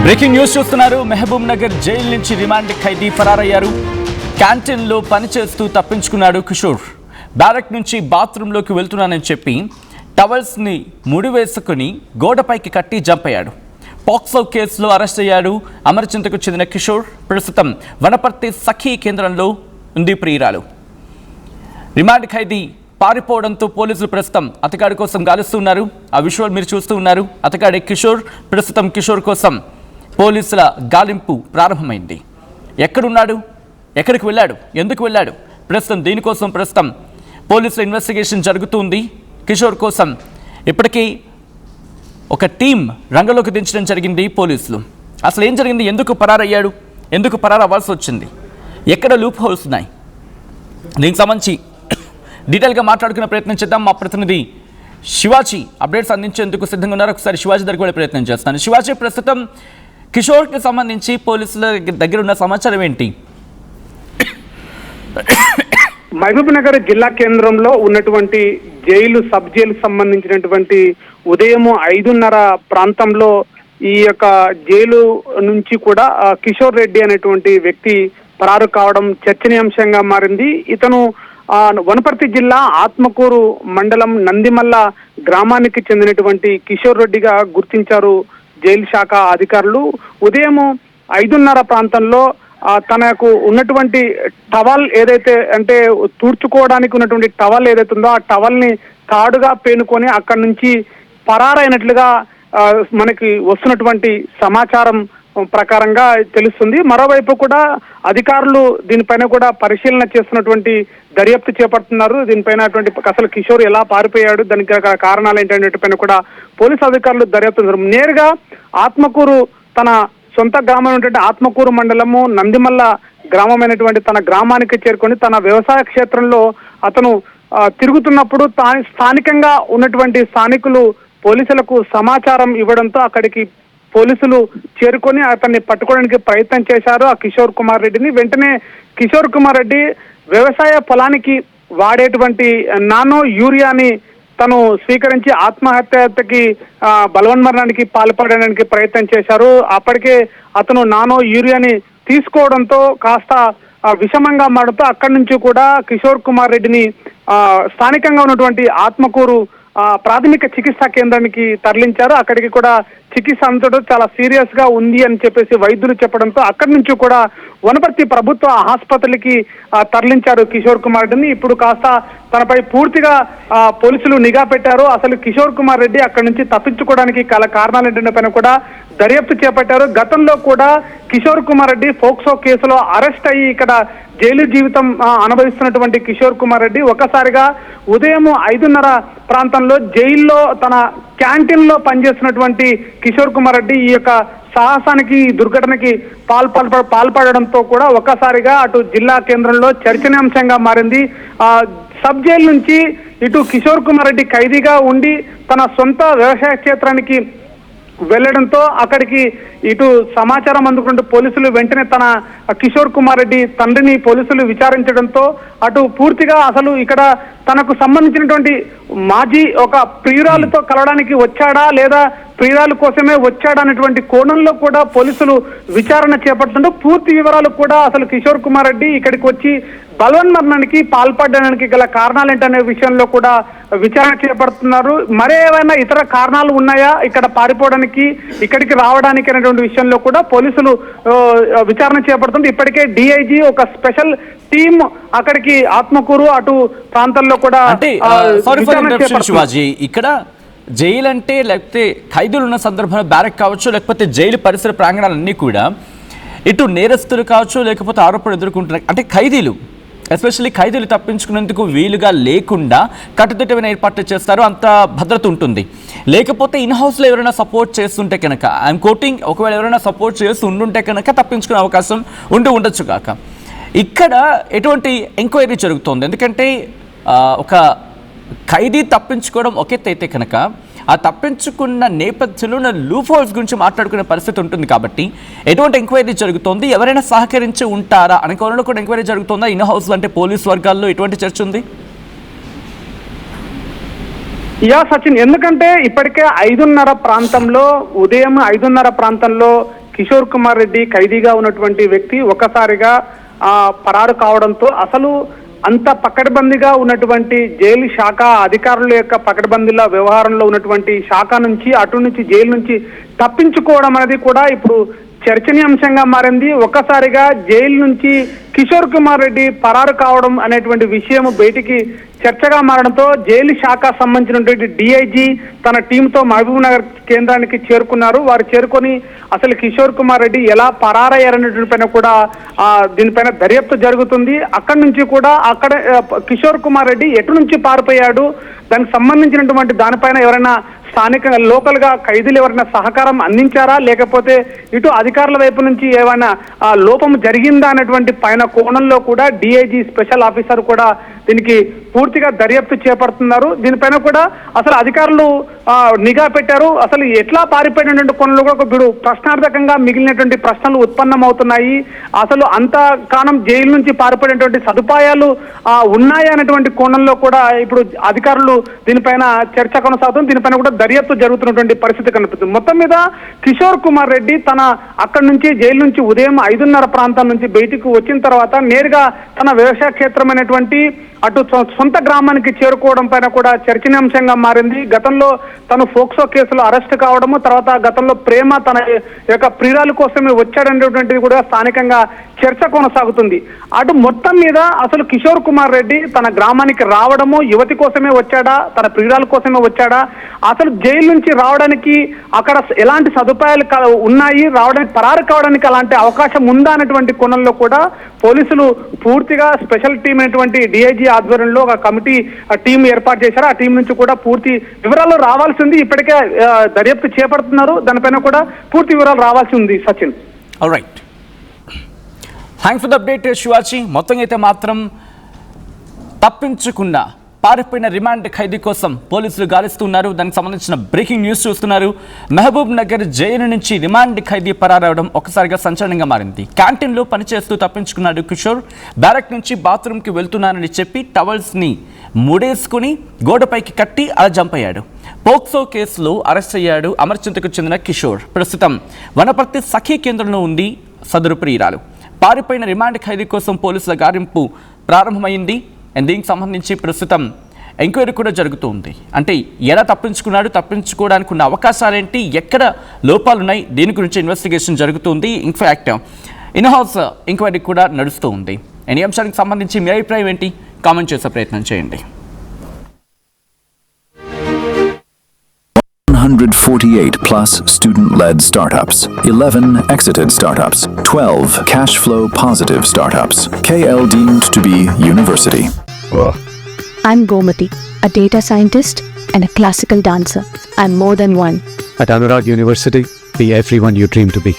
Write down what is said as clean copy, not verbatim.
Breaking news చూస్తున్నారు. Mahabub Nagar jail నుంచి remand ఖైదీ ఫరారయ్యారు. క్యాంటీన్లో పనిచేస్తూ తప్పించుకున్నాడు కిషోర్. బ్యారక్ నుంచి బాత్రూంలోకి వెళ్తున్నానని చెప్పి టవల్స్ని ముడివేసుకుని గోడపైకి కట్టి జంప్ అయ్యాడు. పాక్సో కేసులో అరెస్ట్ అయ్యాడు. అమరచింతకు చెందిన కిషోర్ ప్రస్తుతం వనపర్తి సఖీ కేంద్రంలో ఉంది ప్రియురాలు. రిమాండ్ ఖైదీ పారిపోవడంతో పోలీసులు ప్రస్తుతం అతగాడి కోసం గాలిస్తున్నారు. ఆ విజువల్ మీరు చూస్తూ ఉన్నారు. అతగాడి కిషోర్. ప్రస్తుతం కిషోర్ కోసం పోలీసుల గాలింపు ప్రారంభమైంది. ఎక్కడున్నాడు, ఎక్కడికి వెళ్ళాడు, ఎందుకు వెళ్ళాడు, ప్రస్తుతం పోలీసుల ఇన్వెస్టిగేషన్ జరుగుతుంది. కిషోర్ కోసం ఇప్పటికీ ఒక టీం రంగంలోకి దించడం జరిగింది పోలీసులు. అసలు ఏం జరిగింది, ఎందుకు పరారయ్యాడు, ఎందుకు పరారవ్వాల్సి వచ్చింది, ఎక్కడ లూప్ హోల్స్ ఉన్నాయి, దీనికి సంబంధించి డీటెయిల్గా మాట్లాడుకునే ప్రయత్నం చేద్దాం. మా ప్రతినిధి శివాజీ అప్డేట్స్ అందించేందుకు సిద్ధంగా ఉన్నారు. ఒకసారి శివాజీ దగ్గరికి వెళ్ళే ప్రయత్నం చేస్తాను. శివాజీ, ప్రస్తుతం కిషోర్కి సంబంధించి పోలీసుల దగ్గర ఉన్న సమాచారం ఏంటి? మహబూబ్ నగర్ జిల్లా కేంద్రంలో ఉన్నటువంటి సబ్ జైలు సంబంధించినటువంటి ఉదయం 5:30 ప్రాంతంలో ఈ యొక్క జైలు నుంచి కూడా కిషోర్ రెడ్డి అనేటువంటి వ్యక్తి పరారు కావడం చర్చనీయాంశంగా మారింది. ఇతను వనపర్తి జిల్లా ఆత్మకూరు మండలం నందిమల్ల గ్రామానికి చెందినటువంటి కిషోర్ రెడ్డిగా గుర్తించారు జైలు శాఖ అధికారులు. ఉదయం 5:30 ప్రాంతంలో తనకు ఉన్నటువంటి టవల్ ఏదైతే అంటే తూర్చుకోవడానికి ఉన్నటువంటి టవల్ ఏదైతే ఉందో ఆ టవల్ ని తాడుగా పేనుకొని అక్కడి నుంచి పరారైనట్లుగా మనకి వస్తున్నటువంటి సమాచారం ప్రకారంగా తెలుస్తుంది. మరోవైపు కూడా అధికారులు దీనిపైన కూడా పరిశీలన చేస్తున్నటువంటి దర్యాప్తు చేపడుతున్నారు. దీనిపైన అసలు కిషోర్ ఎలా పారిపోయాడు, దానికి కారణాలు ఏంటనే పైన కూడా పోలీసు అధికారులు దర్యాప్తు నేరుగా ఆత్మకూరు తన సొంత గ్రామం ఉన్నటువంటి ఆత్మకూరు మండలము నందిమల్ల గ్రామమైనటువంటి తన గ్రామానికి చేరుకొని తన వ్యవసాయ క్షేత్రంలో అతను తిరుగుతున్నప్పుడు స్థానికంగా ఉన్నటువంటి స్థానికులు పోలీసులకు సమాచారం ఇవ్వడంతో అక్కడికి పోలీసులు చేరుకొని అతన్ని పట్టుకోవడానికి ప్రయత్నం చేశారు ఆ కిషోర్ కుమార్ రెడ్డిని. వెంటనే కిషోర్ కుమార్ రెడ్డి వ్యవసాయ పొలానికి వాడేటువంటి నానో యూరియాని తను స్వీకరించి ఆత్మహత్యకి బలవన్మరణానికి పాల్పడడానికి ప్రయత్నం చేశారు. అప్పటికే అతను నానో యూరియాని తీసుకోవడంతో కాస్త విషమంగా మారుతూ అక్కడి నుంచి కూడా కిషోర్ కుమార్ రెడ్డిని స్థానికంగా ఉన్నటువంటి ఆత్మకూరు ప్రాథమిక చికిత్సా కేంద్రానికి తరలించారు. అక్కడికి కూడా చికిత్స అంతటా చాలా సీరియస్ గా ఉంది అని చెప్పేసి వైద్యులు చెప్పడంతో అక్కడి నుంచి కూడా వనపర్తి ప్రభుత్వ ఆసుపత్రికి తరలించారు కిషోర్ కుమార్ రెడ్డిని. ఇప్పుడు కాస్త తనపై పూర్తిగా పోలీసులు నిఘా పెట్టారు. అసలు కిషోర్ కుమార్ రెడ్డి అక్కడి నుంచి తప్పించుకోవడానికి కారణాలు ఏంటనే పైన కూడా దర్యాప్తు చేపట్టారు. గతంలో కూడా కిషోర్ కుమార్ రెడ్డి పోక్సో కేసులో అరెస్ట్ అయ్యి ఇక్కడ జైలు జీవితం అనుభవిస్తున్నటువంటి కిషోర్ కుమార్ రెడ్డి ఒక్కసారిగా ఉదయం 5:30 ప్రాంతంలో జైల్లో తన క్యాంటీన్ లో పనిచేస్తున్నటువంటి కిషోర్ కుమార్ రెడ్డి ఈ యొక్క సాహసానికి దుర్ఘటనకి పాల్పడడంతో కూడా ఒక్కసారిగా అటు జిల్లా కేంద్రంలో చర్చనీయాంశంగా మారింది. సబ్ జైలు నుంచి ఇటు కిషోర్ కుమార్ రెడ్డి ఖైదీగా ఉండి తన సొంత వ్యవసాయ క్షేత్రానికి వెళ్లడంతో అక్కడికి ఇటు సమాచారం అందుకుంటూ పోలీసులు వెంటనే తన కిషోర్ కుమార్ రెడ్డి తండ్రిని పోలీసులు విచారించడంతో అటు పూర్తిగా అసలు ఇక్కడ తనకు సంబంధించినటువంటి మాజీ ఒక ప్రియురాలతో కలవడానికి వచ్చాడా లేదా ప్రియురాలు కోసమే వచ్చాడా అనేటువంటి కోణంలో కూడా పోలీసులు విచారణ చేపడుతుంటూ పూర్తి వివరాలు కూడా అసలు కిషోర్ కుమార్ రెడ్డి ఇక్కడికి వచ్చి బలవన్మరణానికి పాల్పడడానికి గల కారణాలు ఏంటనే విషయంలో కూడా విచారణ చేపడుతున్నారు. మరేమైనా ఇతర కారణాలు ఉన్నాయా ఇక్కడ పారిపోవడానికి, ఇక్కడికి రావడానికి అనేటువంటి విషయంలో కూడా పోలీసులు విచారణ చేపడుతుంటే ఇప్పటికే డిఐజీ ఒక స్పెషల్ టీమ్ అక్కడికి ఆత్మకూరు అటు ప్రాంతాల్లో కూడా ఇక్కడ జైలు అంటే లేకపోతే ఖైదీలు ఉన్న సందర్భంలో బ్యారక్ కావచ్చు, లేకపోతే జైలు పరిసర ప్రాంగణాలన్నీ కూడా ఇటు నేరస్తులు కావచ్చు, లేకపోతే ఆరోపణలు ఎదుర్కొంటున్నారు అంటే ఖైదీలు ఎస్పెషల్లీ ఖైదీలు తప్పించుకునేందుకు వీలుగా లేకుండా కట్టుదిట్టమైన ఏర్పాట్లు చేస్తారు, అంత భద్రత ఉంటుంది. లేకపోతే ఇన్ హౌస్లో ఎవరైనా సపోర్ట్ చేస్తుంటే కనుక ఐఎమ్ కోటింగ్, ఒకవేళ ఎవరైనా సపోర్ట్ చేస్తూ ఉండుంటే కనుక తప్పించుకునే అవకాశం ఉండొచ్చు కాక. ఇక్కడ ఎటువంటి ఎంక్వైరీ జరుగుతోంది, ఎందుకంటే ఒక ఖైదీ తప్పించుకోవడం ఒకెత్తైతే కనుక ఆ తప్పించుకున్న నేపథ్యంలో లూప్ హోల్స్ గురించి మాట్లాడుకునే పరిస్థితి ఉంటుంది. కాబట్టి ఎటువంటి ఎంక్వైరీ జరుగుతోంది, ఎవరైనా సహకరించి ఉంటారా అనే కోణంలో కూడా ఎంక్వైరీ జరుగుతుందా? ఇన్ హౌస్ అంటే పోలీస్ వర్గాల్లో ఎటువంటి చర్చ ఉంది? సచిన్, ఎందుకంటే ఇప్పటికే 5:30 ప్రాంతంలో ఉదయం 5:30 ప్రాంతంలో కిషోర్ కుమార్ రెడ్డి ఖైదీగా ఉన్నటువంటి వ్యక్తి ఒక్కసారిగా పరారు కావడంతో అసలు అంత పకడ్బందీగా ఉన్నటువంటి జైలు శాఖ అధికారుల యొక్క పకడ్బందీల వ్యవహారంలో ఉన్నటువంటి శాఖ నుంచి అటు నుంచి జైలు నుంచి తప్పించుకోవడం అనేది కూడా ఇప్పుడు చర్చనీయాంశంగా మారింది. ఒక్కసారిగా జైలు నుంచి కిషోర్ కుమార్ రెడ్డి పరారు కావడం అనేటువంటి విషయం బయటికి చర్చగా మారడంతో జైలు శాఖ సంబంధించినటువంటి డిఐజీ తన టీంతో మహబూబ్ నగర్ కేంద్రానికి చేరుకున్నారు. వారు చేరుకొని అసలు కిషోర్ కుమార్ రెడ్డి ఎలా పరారయ్యారనేటువంటి పైన కూడా దీనిపైన దర్యాప్తు జరుగుతుంది. అక్కడి నుంచి కూడా అక్కడ కిషోర్ కుమార్ రెడ్డి ఎటు నుంచి పారిపోయాడు, దానికి సంబంధించినటువంటి దానిపైన ఎవరైనా స్థానికంగా లోకల్ గా ఖైదీలు ఎవరైనా సహకారం అందించారా, లేకపోతే ఇటు అధికారుల వైపు నుంచి ఏమైనా లోపం జరిగిందా అనేటువంటి పైన కోణంలో కూడా డిఐజీ స్పెషల్ ఆఫీసర్ కూడా దీనికి పూర్తిగా దర్యాప్తు చేపడుతున్నారు. దీనిపైన కూడా అసలు అధికారులు నిఘా పెట్టారు. అసలు ఎట్లా పారిపోయినటువంటి కోణంలో కూడా ఒక ప్రశ్నార్థకంగా మిగిలినటువంటి ప్రశ్నలు ఉత్పన్నమవుతున్నాయి. అసలు అంత కాలం జైలు నుంచి పారిపోయినటువంటి సదుపాయాలు ఉన్నాయా అనేటువంటి కోణంలో కూడా ఇప్పుడు అధికారులు దీనిపైన చర్చ కొనసాగుతుంది. దీనిపైన కూడా దర్యాప్తు జరుగుతున్నటువంటి పరిస్థితి కనిపిస్తుంది. మొత్తం మీద కిషోర్ కుమార్ రెడ్డి అక్కడి నుంచి జైలు నుంచి ఉదయం 5:30 ప్రాంతం నుంచి బయటకు వచ్చిన తర్వాత నేరుగా తన వ్యవసాయ క్షేత్రమైనటువంటి అటు సొంత గ్రామానికి చేరుకోవడం పైన కూడా చర్చనీయాంశంగా మారింది. గతంలో తను ఫోక్సో కేసులో అరెస్ట్ కావడము, తర్వాత గతంలో ప్రేమ తన యొక్క ప్రియురాల కోసమే వచ్చాడనేటువంటిది కూడా స్థానికంగా చర్చ కొనసాగుతుంది. అటు మొత్తం మీద అసలు కిషోర్ కుమార్ రెడ్డి తన గ్రామానికి రావడము యువతి కోసమే వచ్చాడా, తన ప్రియురాల కోసమే వచ్చాడా, అసలు జైలు నుంచి రావడానికి అక్కడ ఎలాంటి సదుపాయాలు ఉన్నాయి, రావడానికి పరారు కావడానికి అలాంటి అవకాశం ఉందా అనేటువంటి కోణంలో కూడా పోలీసులు పూర్తిగా స్పెషల్ టీం అయినటువంటి డిఐజీ ఆధ్వర్యంలో ఒక కమిటీ టీం ఏర్పాటు చేశారు. ఆ టీం నుంచి కూడా పూర్తి వివరాలు రావాల్సి ఉంది. ఇప్పటికే దర్యాప్తు చేపడుతున్నారు. దానిపైన కూడా పూర్తి వివరాలు రావాల్సి ఉంది. Sachin, alright, thanks for the update Shivaji. మొత్తం అయితే మాత్రం తప్పించుకున్న పారిపోయిన రిమాండ్ ఖైదీ కోసం పోలీసులు గాలిస్తున్నారు. దానికి సంబంధించిన బ్రేకింగ్ న్యూస్ చూస్తున్నారు. మహబూబ్ నగర్ జైలు నుంచి రిమాండ్ ఖైదీ పరారవడం ఒక్కసారిగా సంచలనంగా మారింది. క్యాంటీన్లో పనిచేస్తూ తప్పించుకున్నాడు కిషోర్. బ్యారక్ నుంచి బాత్రూమ్కి వెళ్తున్నానని చెప్పి టవల్స్ని ముడేసుకుని గోడపైకి కట్టి అలా జంప్ అయ్యాడు. పోక్సో కేసులో అరెస్ట్ అయ్యాడు అమర్చింతకు చెందిన కిషోర్. ప్రస్తుతం వనపర్తి సఖీ కేంద్రంలో ఉంది సదరు ప్రియురాలు. పారిపోయిన రిమాండ్ ఖైదీ కోసం పోలీసుల గాలింపు ప్రారంభమైంది. అండ్ దీనికి సంబంధించి ప్రస్తుతం ఎంక్వైరీ కూడా జరుగుతుంది. అంటే ఎలా తప్పించుకున్నాడు, తప్పించుకోవడానికి ఉన్న అవకాశాలేంటి, ఎక్కడ లోపాలున్నాయి, దీని గురించి ఇన్వెస్టిగేషన్ జరుగుతుంది. ఇన్ఫ్యాక్ట్ ఇన్ హౌస్ ఎంక్వైరీ కూడా నడుస్తూ ఉంది. ఈ అంశానికి సంబంధించి మీ అభిప్రాయం ఏంటి, కామెంట్ చేసే ప్రయత్నం చేయండి. 148 plus student-led startups, 11 exited startups, 12 cash flow positive startups. KL deemed to be university. I'm Gomati, a data scientist and a classical dancer. I'm more than one. At Anurag University, be everyone you dream to be.